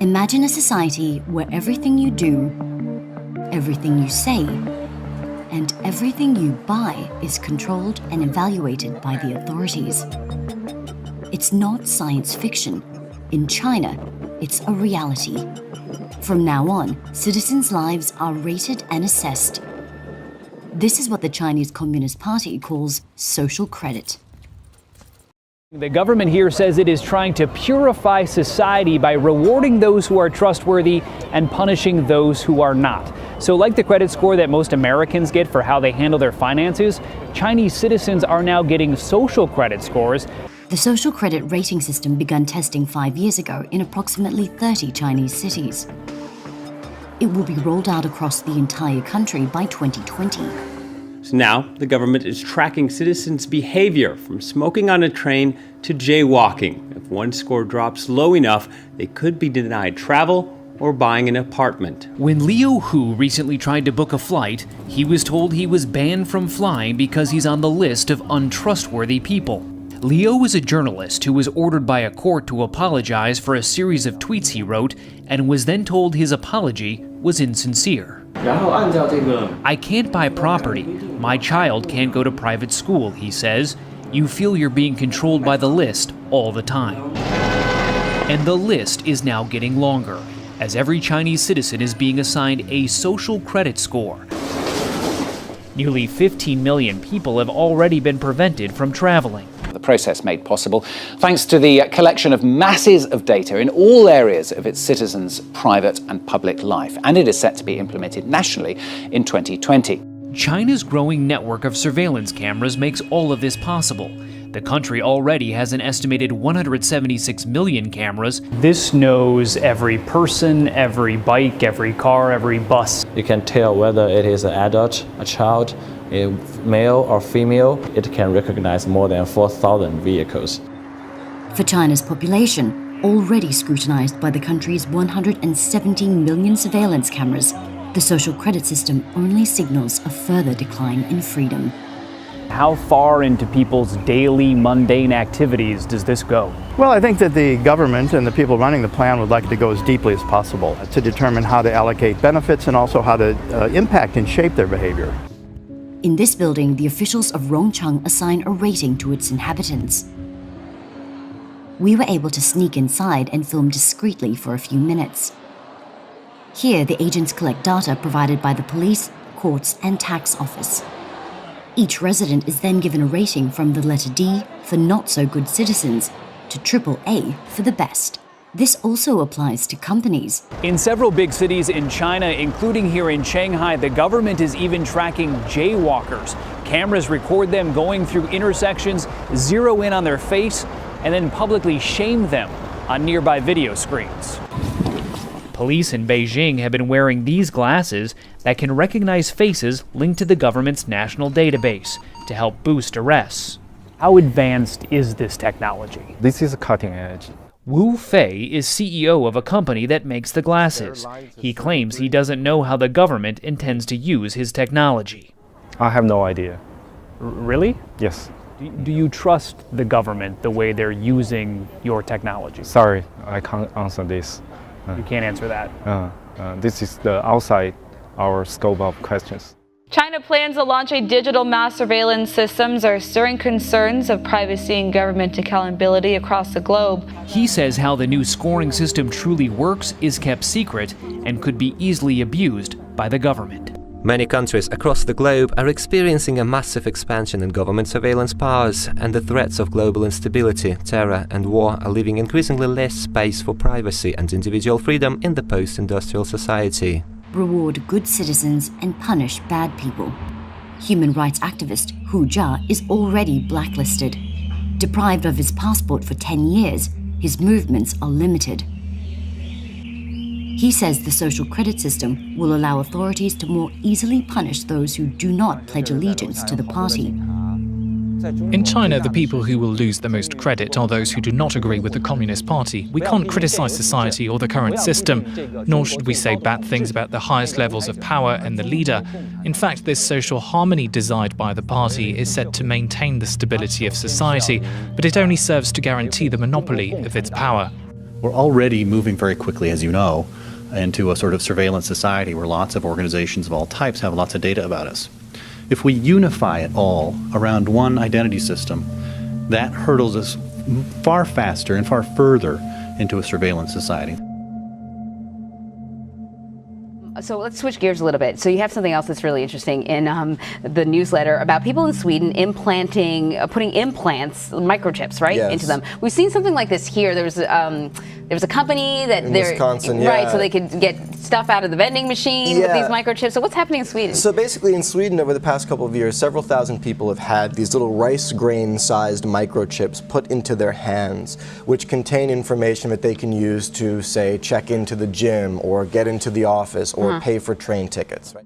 Imagine a society where everything you do, everything you say, and everything you buy is controlled and evaluated by the authorities. It's not science fiction. In China, it's a reality. From now on, citizens' lives are rated and assessed. This is what the Chinese Communist Party calls social credit. The government here says it is trying to purify society by rewarding those who are trustworthy and punishing those who are not. So like the credit score that most Americans get for how they handle their finances, Chinese citizens are now getting social credit scores. The social credit rating system began testing 5 years ago in approximately 30 Chinese cities. It will be rolled out across the entire country by 2020. So now, the government is tracking citizens' behavior from smoking on a train to jaywalking. If one score drops low enough, they could be denied travel or buying an apartment. When Liu Hu recently tried to book a flight, he was told he was banned from flying because he's on the list of untrustworthy people. Liu is a journalist who was ordered by a court to apologize for a series of tweets he wrote and was then told his apology was insincere. I can't buy property. My child can't go to private school, he says. You feel you're being controlled by the list all the time. And the list is now getting longer, as every Chinese citizen is being assigned a social credit score. Nearly 15 million people have already been prevented from traveling. The process made possible thanks to the collection of masses of data in all areas of its citizens' private and public life, and it is set to be implemented nationally in 2020. China's growing network of surveillance cameras makes all of this possible. The country already has an estimated 176 million cameras. This knows every person, every bike, every car, every bus. You can tell whether it is an adult, a child, a male or female. It can recognize more than 4,000 vehicles. For China's population, already scrutinized by the country's 117 million surveillance cameras, the social credit system only signals a further decline in freedom. How far into people's daily mundane activities does this go? Well, I think that the government and the people running the plan would like to go as deeply as possible to determine how to allocate benefits and also how to impact and shape their behavior. In this building, the officials of Rongcheng assign a rating to its inhabitants. We were able to sneak inside and film discreetly for a few minutes. Here, the agents collect data provided by the police, courts, and tax office. Each resident is then given a rating from the letter D for not-so-good citizens to AAA for the best. This also applies to companies. In several big cities in China, including here in Shanghai, the government is even tracking jaywalkers. Cameras record them going through intersections, zero in on their face, and then publicly shame them on nearby video screens. Police in Beijing have been wearing these glasses that can recognize faces linked to the government's national database to help boost arrests. How advanced is this technology? This is cutting edge. Wu Fei is CEO of a company that makes the glasses. He claims he doesn't know how the government intends to use his technology. I have no idea. Really? Yes. Do you trust the government the way they're using your technology? Sorry, I can't answer this. You can't answer that. This is outside our scope of questions. China plans to launch a digital mass surveillance systems are stirring concerns of privacy and government accountability across the globe. He says how the new scoring system truly works is kept secret and could be easily abused by the government. Many countries across the globe are experiencing a massive expansion in government surveillance powers, and the threats of global instability, terror and war are leaving increasingly less space for privacy and individual freedom in the post-industrial society. Reward good citizens and punish bad people. Human rights activist Hu Jia is already blacklisted. Deprived of his passport for 10 years, his movements are limited. He says the social credit system will allow authorities to more easily punish those who do not pledge allegiance to the party. In China, the people who will lose the most credit are those who do not agree with the Communist Party. We can't criticize society or the current system, nor should we say bad things about the highest levels of power and the leader. In fact, this social harmony desired by the party is said to maintain the stability of society, but it only serves to guarantee the monopoly of its power. We're already moving very quickly, as you know, into a sort of surveillance society where lots of organizations of all types have lots of data about us. If we unify it all around one identity system, that hurdles us far faster and far further into a surveillance society. So let's switch gears a little bit. So you have something else that's really interesting in the newsletter about people in Sweden putting implants, microchips, right, Yes. into them. We've seen something like this here. There was a company that In Wisconsin, right, yeah. so they could get stuff out of the vending machine with Yeah. these microchips. So what's happening in Sweden? So basically in Sweden over the past couple of years, several thousand people have had these little rice grain sized microchips put into their hands, which contain information that they can use to, say, check into the gym or get into the office or pay for train tickets. Right?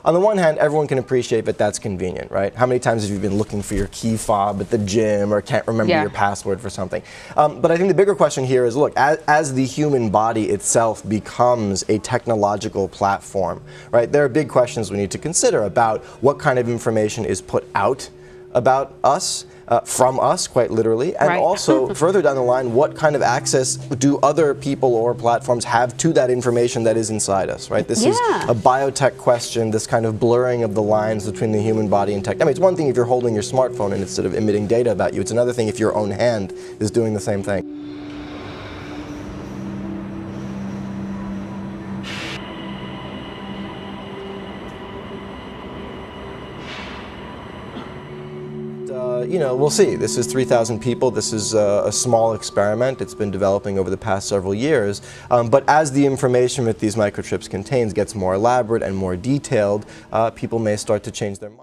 On the one hand, everyone can appreciate that that's convenient, right? How many times have you been looking for your key fob at the gym or can't remember your password for something? But I think the bigger question here is, look, as the human body itself becomes a technological platform, right, there are big questions we need to consider about what kind of information is put out about us, from us, quite literally, and also further down the line, what kind of access do other people or platforms have to that information that is inside us, right? This is a biotech question, this kind of blurring of the lines between the human body and tech. I mean, it's one thing if you're holding your smartphone and it's sort of emitting data about you. It's another thing if your own hand is doing the same thing. You know, we'll see. This is 3,000 people. This is a small experiment. It's been developing over the past several years. But as the information that these microchips contains gets more elaborate and more detailed, people may start to change their mind.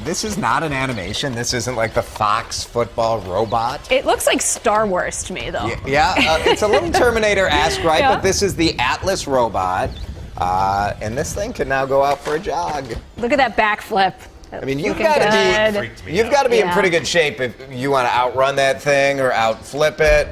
This is not an animation. This isn't like the Fox football robot. It looks like Star Wars to me, though. Yeah, it's a little Terminator-esque, right? But this is the Atlas robot, and this thing can now go out for a jog. Look at that backflip. I mean, you've got to be in pretty good shape if you want to outrun that thing or outflip it.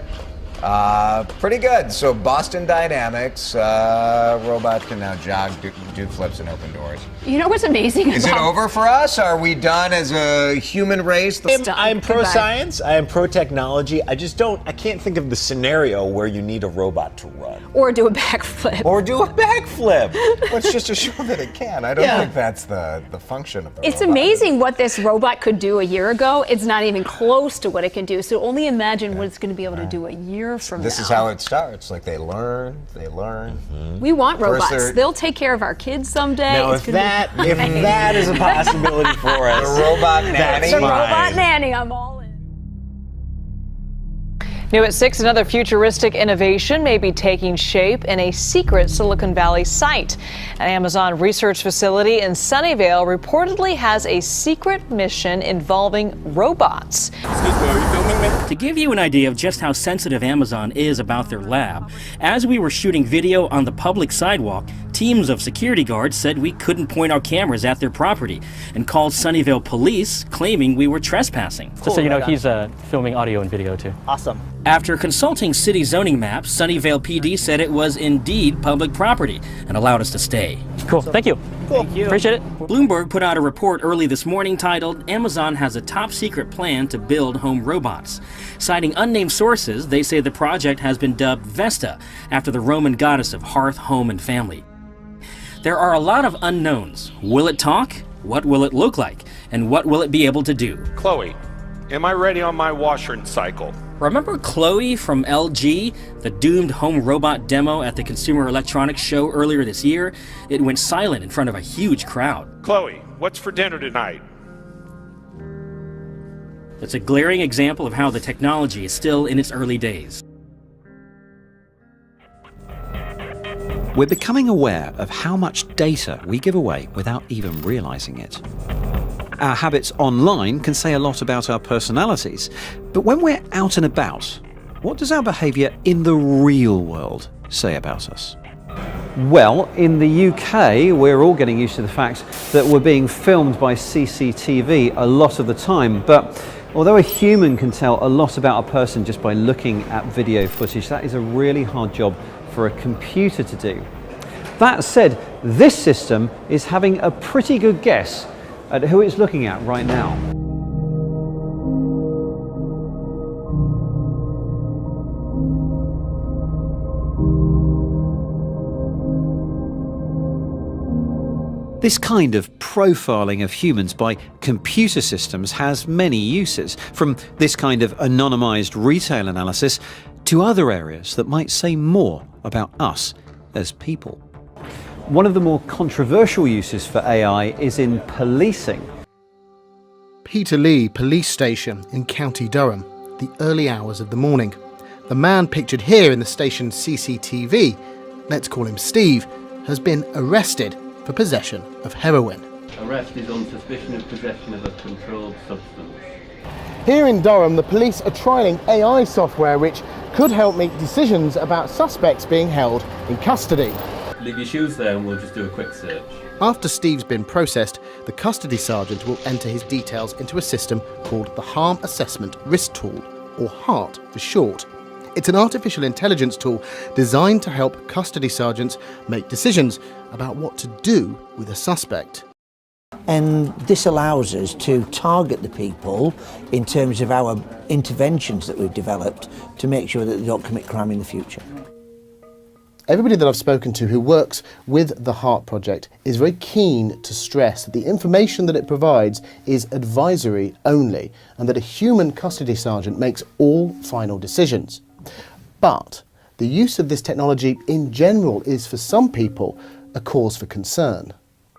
Pretty good. So Boston Dynamics, robot can now jog, do flips, and open doors. You know what's amazing? Is it over for us? Are we done as a human race? I'm pro-science. I am pro-technology. I can't think of the scenario where you need a robot to run. Or do a backflip. Well, it's just to show that it can. I don't think that's the function of the It's robot. amazing what this robot could do a year ago. It's not even close to what it can do. So only imagine what it's going to be able to do a year from This now. is how it starts. Like they learn. We want First robots. They'll take care of our kids someday. Now, if that is a possibility for us, the robot nanny. The robot nanny, I'm all in. New at 6, another futuristic innovation may be taking shape in a secret Silicon Valley site. An Amazon research facility in Sunnyvale reportedly has a secret mission involving robots. To give you an idea of just how sensitive Amazon is about their lab, as we were shooting video on the public sidewalk, Teams of security guards said we couldn't point our cameras at their property and called Sunnyvale police, claiming we were trespassing. Just so you know, he's filming audio and video too. Awesome. After consulting city zoning maps, Sunnyvale PD said it was indeed public property and allowed us to stay. Cool, thank you. Cool. Thank you. Appreciate it. Bloomberg put out a report early this morning titled, Amazon has a top secret plan to build home robots. Citing unnamed sources, they say the project has been dubbed Vesta, after the Roman goddess of hearth, home, and family. There are a lot of unknowns. Will it talk? What will it look like? And what will it be able to do? Chloe, am I ready on my washer and cycle? Remember Chloe from LG, the doomed home robot demo at the Consumer Electronics Show earlier this year? It went silent in front of a huge crowd. Chloe, what's for dinner tonight? It's a glaring example of how the technology is still in its early days. We're becoming aware of how much data we give away without even realizing it. Our habits online can say a lot about our personalities, but when we're out and about, what does our behaviour in the real world say about us? Well, in the UK, we're all getting used to the fact that we're being filmed by CCTV a lot of the time, but although a human can tell a lot about a person just by looking at video footage, that is a really hard job for a computer to do. That said, this system is having a pretty good guess at who it's looking at right now. This kind of profiling of humans by computer systems has many uses, from this kind of anonymized retail analysis to other areas that might say more about us as people. One of the more controversial uses for AI is in policing. Peterlee Police Station in County Durham, the early hours of the morning. The man pictured here in the station's CCTV, let's call him Steve, has been arrested for possession of heroin. Arrest is on suspicion of possession of a controlled substance. Here in Durham, the police are trialling AI software which could help make decisions about suspects being held in custody. Leave your shoes there and we'll just do a quick search. After Steve's been processed, the custody sergeant will enter his details into a system called the Harm Assessment Risk Tool, or HART for short. It's an artificial intelligence tool designed to help custody sergeants make decisions about what to do with a suspect. And this allows us to target the people in terms of our interventions that we've developed to make sure that they don't commit crime in the future. Everybody that I've spoken to who works with the HART project is very keen to stress that the information that it provides is advisory only and that a human custody sergeant makes all final decisions. But the use of this technology in general is for some people a cause for concern.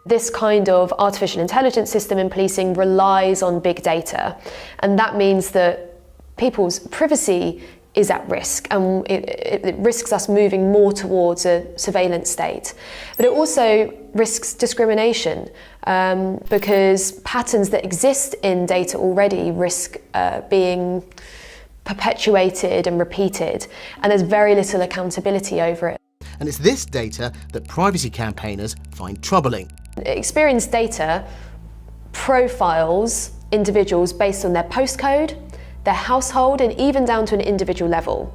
This kind of artificial intelligence system in policing relies on big data, and that means that people's privacy is at risk, and it risks us moving more towards a surveillance state. But it also risks discrimination because patterns that exist in data already risk being perpetuated and repeated, and there's very little accountability over it. And it's this data that privacy campaigners find troubling. Experience data profiles individuals based on their postcode, their household, and even down to an individual level.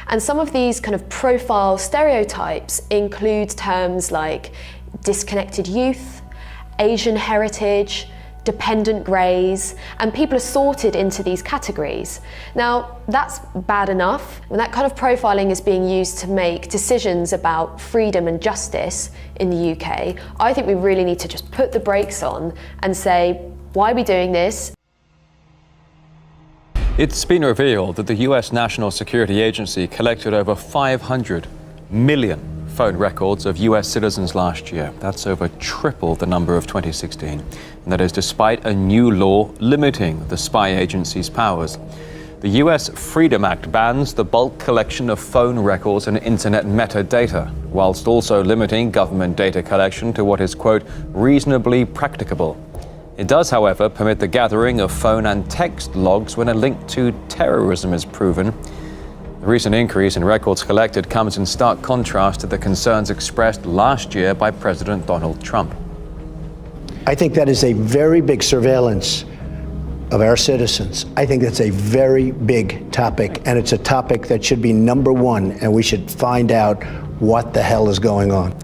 And some of these kind of profile stereotypes include terms like disconnected youth, Asian heritage, dependent greys, and people are sorted into these categories. Now, that's bad enough. When that kind of profiling is being used to make decisions about freedom and justice in the UK, I think we really need to just put the brakes on and say, why are we doing this? It's been revealed that the US National Security Agency collected over 500 million phone records of US citizens last year. That's over triple the number of 2016. And that is despite a new law limiting the spy agency's powers. The US Freedom Act bans the bulk collection of phone records and internet metadata, whilst also limiting government data collection to what is, quote, reasonably practicable. It does, however, permit the gathering of phone and text logs when a link to terrorism is proven. The recent increase in records collected comes in stark contrast to the concerns expressed last year by President Donald Trump. I think that is a very big surveillance of our citizens. I think that's a very big topic, and it's a topic that should be number one, and we should find out what the hell is going on.